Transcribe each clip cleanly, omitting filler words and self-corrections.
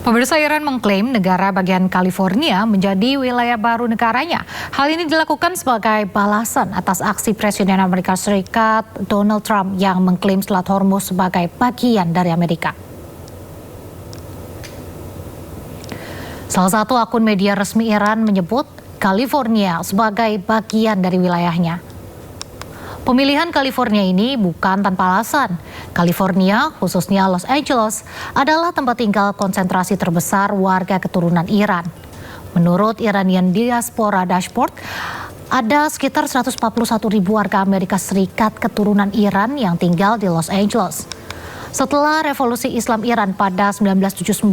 Pemirsa, Iran mengklaim negara bagian California menjadi wilayah baru negaranya. Hal ini dilakukan sebagai balasan atas aksi Presiden Amerika Serikat Donald Trump yang mengklaim Selat Hormuz sebagai bagian dari Amerika. Salah satu akun media resmi Iran menyebut California sebagai bagian dari wilayahnya. Pemilihan California ini bukan tanpa alasan. California, khususnya Los Angeles, adalah tempat tinggal konsentrasi terbesar warga keturunan Iran. Menurut Iranian Diaspora Dashboard, ada sekitar 141.000 warga Amerika Serikat keturunan Iran yang tinggal di Los Angeles. Setelah revolusi Islam Iran pada 1979,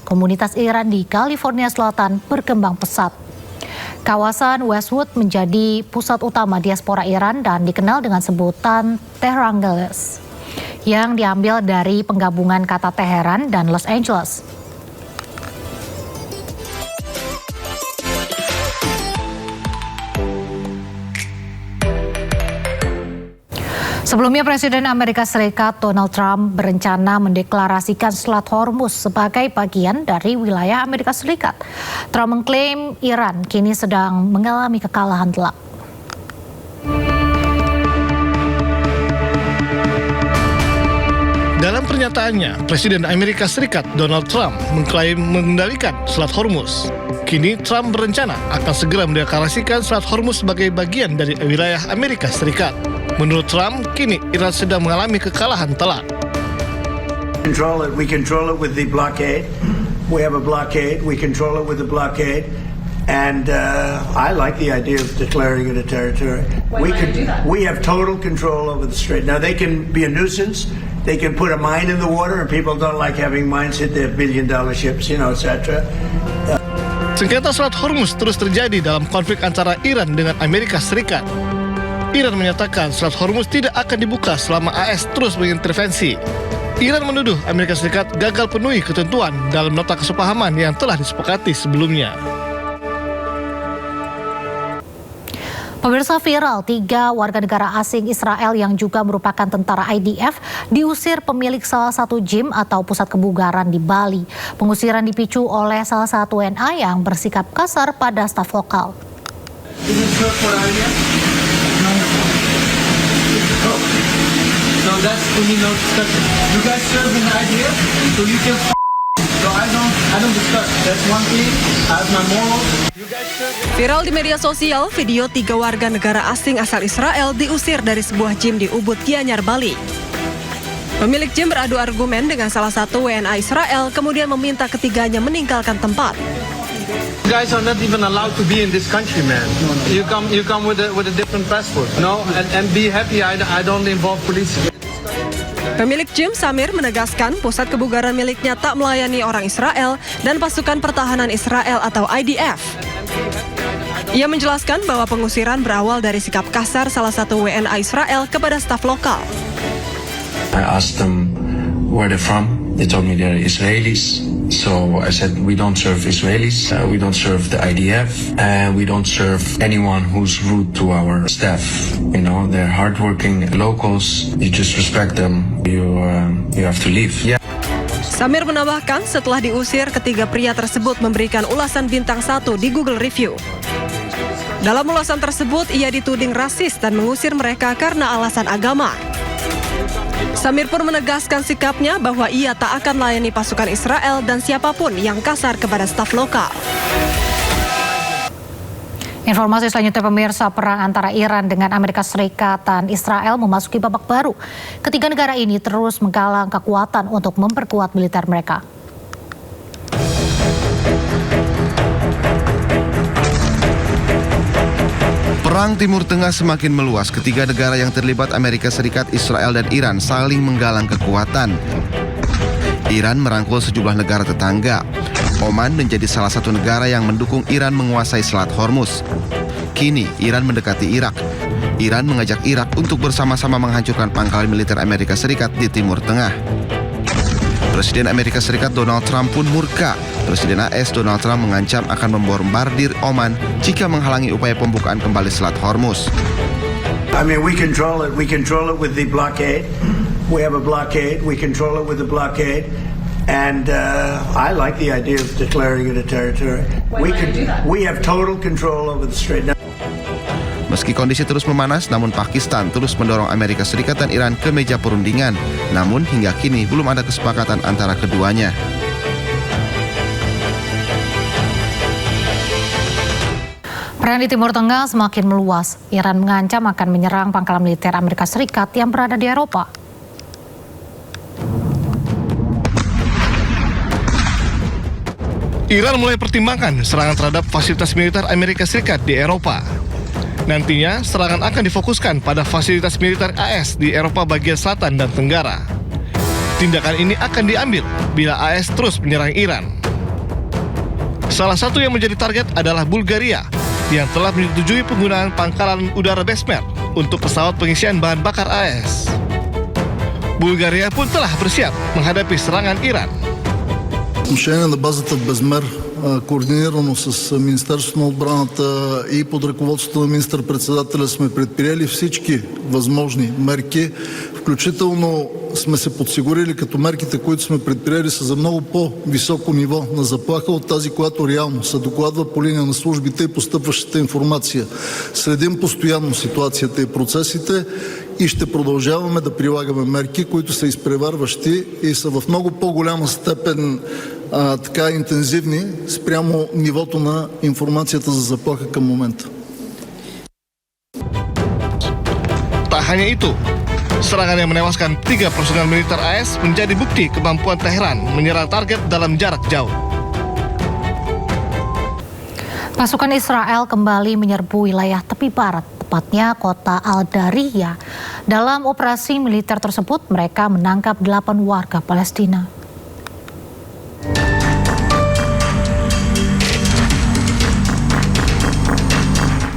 komunitas Iran di California Selatan berkembang pesat. Kawasan Westwood menjadi pusat utama diaspora Iran dan dikenal dengan sebutan Tehrangeles, yang diambil dari penggabungan kata Teheran dan Los Angeles. Sebelumnya, Presiden Amerika Serikat Donald Trump berencana mendeklarasikan Selat Hormuz sebagai bagian dari wilayah Amerika Serikat. Trump mengklaim Iran kini sedang mengalami kekalahan telak. Dalam pernyataannya, Presiden Amerika Serikat Donald Trump mengklaim mengendalikan Selat Hormuz. Kini Trump berencana akan segera mendeklarasikan Selat Hormuz sebagai bagian dari wilayah Amerika Serikat. Menurut Trump, kini Iran sedang mengalami kekalahan telak. We control it with the blockade. We have a blockade. We control it with the blockade. And I like the idea of declaring it a territory. We have total control over the strait. Now they can be a nuisance. They can put a mine in the water, and people don't like having mines hit their billion-dollar ships, etc. Sengketa Selat Hormuz terus terjadi dalam konflik antara Iran dengan Amerika Serikat. Iran menyatakan Selat Hormuz tidak akan dibuka selama AS terus mengintervensi. Iran menuduh Amerika Serikat gagal penuhi ketentuan dalam nota kesepahaman yang telah disepakati sebelumnya. Pemirsa, viral 3 warga negara asing Israel yang juga merupakan tentara IDF diusir pemilik salah satu gym atau pusat kebugaran di Bali. Pengusiran dipicu oleh salah satu WNA yang bersikap kasar pada staf lokal. So that's for me no discussion. You guys serve in the IDF, so you can so I don't discuss. That's one thing. I have my morals. Viral di media sosial, video 3 warga negara asing asal Israel diusir dari sebuah gym di Ubud, Gianyar, Bali. Pemilik gym beradu argumen dengan salah satu WNA Israel, kemudian meminta ketiganya meninggalkan tempat. You guys are not even allowed to be in this country, man. You come with a different passport, no? And be happy. I don't involve police. Pemilik gym Samir menegaskan pusat kebugaran miliknya tak melayani orang Israel dan pasukan pertahanan Israel atau IDF. Ia menjelaskan bahwa pengusiran berawal dari sikap kasar salah satu WNA Israel kepada staf lokal. I asked them where they're from. They told me they're Israelis. So I said, we don't serve Israelis, we don't serve the IDF, and we don't serve anyone who's rude to our staff. You know, they're hardworking locals. You just respect them. You have to leave. Yeah. Samir menambahkan setelah diusir, ketiga pria tersebut memberikan ulasan bintang 1 di Google Review. Dalam ulasan tersebut, ia dituding rasis dan mengusir mereka karena alasan agama. Samir pun menegaskan sikapnya bahwa ia tak akan melayani pasukan Israel dan siapapun yang kasar kepada staf lokal. Informasi selanjutnya, pemirsa, perang antara Iran dengan Amerika Serikat dan Israel memasuki babak baru. Ketiga negara ini terus menggalang kekuatan untuk memperkuat militer mereka. Perang Timur Tengah semakin meluas. Ketiga negara yang terlibat, Amerika Serikat, Israel, dan Iran, saling menggalang kekuatan. Iran merangkul sejumlah negara tetangga. Oman menjadi salah satu negara yang mendukung Iran menguasai Selat Hormuz. Kini, Iran mendekati Irak. Iran mengajak Irak untuk bersama-sama menghancurkan pangkalan militer Amerika Serikat di Timur Tengah. Presiden Amerika Serikat Donald Trump pun murka. Presiden AS Donald Trump mengancam akan membombardir Oman jika menghalangi upaya pembukaan kembali Selat Hormuz. I mean, we control it. We control it with the blockade. We have a blockade. We control it with the blockade. And I like the idea of declaring it a territory. We have total control over the Strait. Meski kondisi terus memanas, namun Pakistan terus mendorong Amerika Serikat dan Iran ke meja perundingan. Namun hingga kini belum ada kesepakatan antara keduanya. Perang di Timur Tengah semakin meluas. Iran mengancam akan menyerang pangkalan militer Amerika Serikat yang berada di Eropa. Iran mulai pertimbangkan serangan terhadap fasilitas militer Amerika Serikat di Eropa. Nantinya, serangan akan difokuskan pada fasilitas militer AS di Eropa bagian selatan dan tenggara. Tindakan ini akan diambil bila AS terus menyerang Iran. Salah satu yang menjadi target adalah Bulgaria, yang telah menyetujui penggunaan pangkalan udara Besmer untuk pesawat pengisian bahan bakar AS. Bulgaria pun telah bersiap menghadapi serangan Iran. Отношение на базата в Безмер, координирано с Министерството на отбраната и под ръководството на министър-председателя сме предприели всички възможни мерки, включително сме се подсигурили като мерките, които сме предприели са за много по-високо ниво на заплаха от тази, която реално се докладва по линия на службите и постъпващата информация. Следим постоянно ситуацията и процесите и ще продължаваме да прилагаме мерки, които са изпреварващи и са в много по-голяма степен така интензивни спрямо нивото на информацията за заплаха към момента. Tak hanya itu, serangan yang menewaskan 3 personel militer AS menjadi bukti kemampuan Teheran menyerang target dalam jarak jauh. Pasukan Israel kembali menyerbu wilayah tepi barat, tepatnya kota Al-Dariyah. Dalam operasi militer tersebut, mereka menangkap 8 warga Palestina.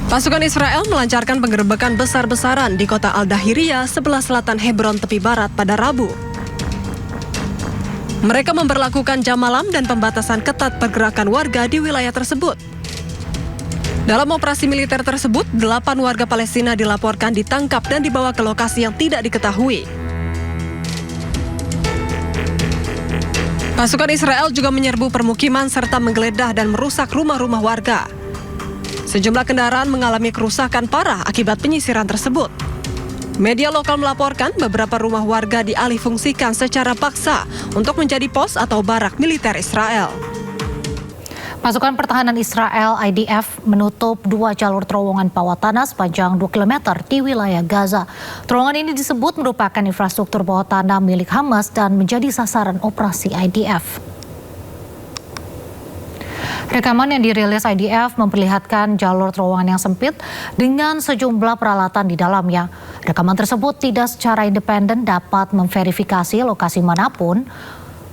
Pasukan Israel melancarkan penggerebekan besar-besaran di kota Al-Dahiriyah sebelah selatan Hebron tepi barat pada Rabu. Mereka memberlakukan jam malam dan pembatasan ketat pergerakan warga di wilayah tersebut. Dalam operasi militer tersebut, 8 warga Palestina dilaporkan ditangkap dan dibawa ke lokasi yang tidak diketahui. Pasukan Israel juga menyerbu permukiman serta menggeledah dan merusak rumah-rumah warga. Sejumlah kendaraan mengalami kerusakan parah akibat penyisiran tersebut. Media lokal melaporkan beberapa rumah warga dialihfungsikan secara paksa untuk menjadi pos atau barak militer Israel. Pasukan pertahanan Israel IDF menutup 2 jalur terowongan bawah tanah sepanjang 2 km di wilayah Gaza. Terowongan ini disebut merupakan infrastruktur bawah tanah milik Hamas dan menjadi sasaran operasi IDF. Rekaman yang dirilis IDF memperlihatkan jalur terowongan yang sempit dengan sejumlah peralatan di dalamnya. Rekaman tersebut tidak secara independen dapat memverifikasi lokasi manapun,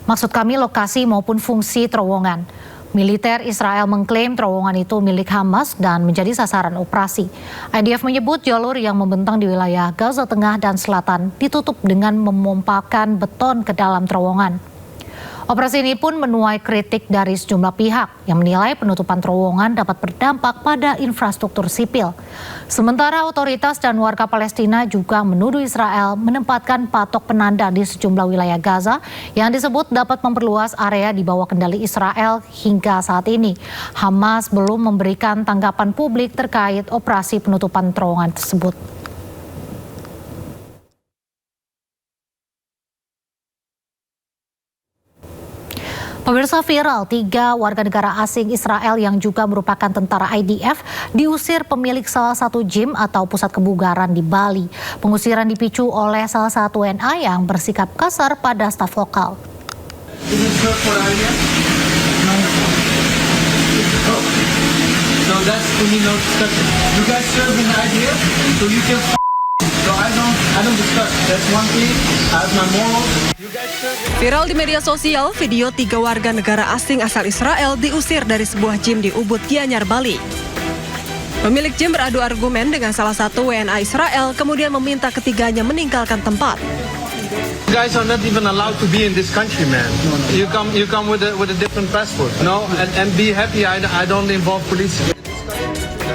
maksud kami lokasi maupun fungsi terowongan. Militer Israel mengklaim terowongan itu milik Hamas dan menjadi sasaran operasi. IDF menyebut jalur yang membentang di wilayah Gaza Tengah dan Selatan ditutup dengan memompakan beton ke dalam terowongan. Operasi ini pun menuai kritik dari sejumlah pihak yang menilai penutupan terowongan dapat berdampak pada infrastruktur sipil. Sementara otoritas dan warga Palestina juga menuduh Israel menempatkan patok penanda di sejumlah wilayah Gaza yang disebut dapat memperluas area di bawah kendali Israel hingga saat ini. Hamas belum memberikan tanggapan publik terkait operasi penutupan terowongan tersebut. Pemirsa, viral 3 warga negara asing Israel yang juga merupakan tentara IDF diusir pemilik salah satu gym atau pusat kebugaran di Bali. Pengusiran dipicu oleh salah satu WNA yang bersikap kasar pada staf lokal. So that's to me no discussion. You guys serve an idea, so you can so I don't discuss. That's one thing. I have my morals. Viral di media sosial, video 3 warga negara asing asal Israel diusir dari sebuah gym di Ubud, Gianyar, Bali. Pemilik gym beradu argumen dengan salah satu WNA Israel, kemudian meminta ketiganya meninggalkan tempat. You guys are not even allowed to be in this country, man. You come with a different passport. No, and be happy. I don't involve police.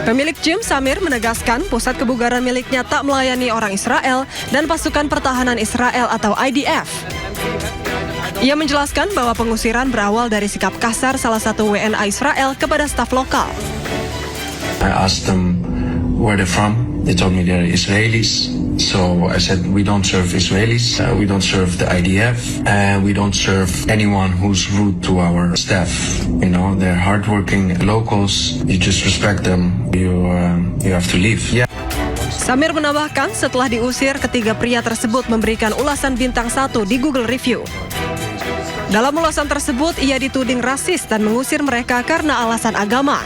Pemilik gym Samir menegaskan pusat kebugaran miliknya tak melayani orang Israel dan pasukan pertahanan Israel atau IDF. Ia menjelaskan bahwa pengusiran berawal dari sikap kasar salah satu WNA Israel kepada staf lokal. I asked them where they're from. They told me they're Israelis. So I said, we don't serve Israelis, we don't serve the IDF, and we don't serve anyone who's rude to our staff. You know, they're hardworking locals. You just respect them. You have to leave. Yeah. Samir menambahkan setelah diusir, ketiga pria tersebut memberikan ulasan bintang 1 di Google Review. Dalam ulasan tersebut, ia dituding rasis dan mengusir mereka karena alasan agama.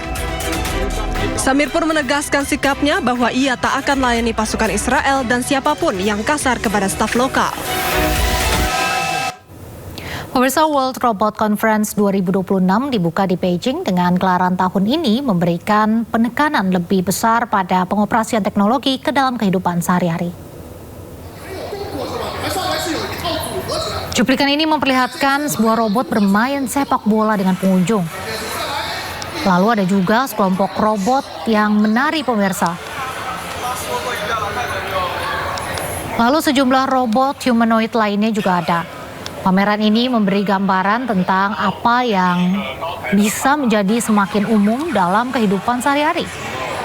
Samir pun menegaskan sikapnya bahwa ia tak akan layani pasukan Israel dan siapapun yang kasar kepada staf lokal. Pemirsa, World Robot Conference 2026 dibuka di Beijing dengan gelaran tahun ini memberikan penekanan lebih besar pada pengoperasian teknologi ke dalam kehidupan sehari-hari. Cuplikan ini memperlihatkan sebuah robot bermain sepak bola dengan pengunjung. Lalu ada juga sekelompok robot yang menari, pemirsa. Lalu sejumlah robot humanoid lainnya juga ada. Pameran ini memberi gambaran tentang apa yang bisa menjadi semakin umum dalam kehidupan sehari-hari.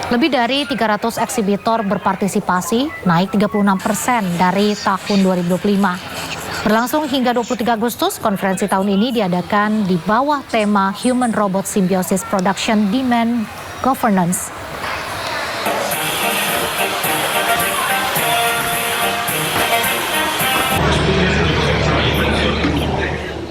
Lebih dari 300 eksibitor berpartisipasi, naik 36% dari tahun 2025. Berlangsung hingga 23 Agustus, konferensi tahun ini diadakan di bawah tema Human Robot Symbiosis Production Demand Governance.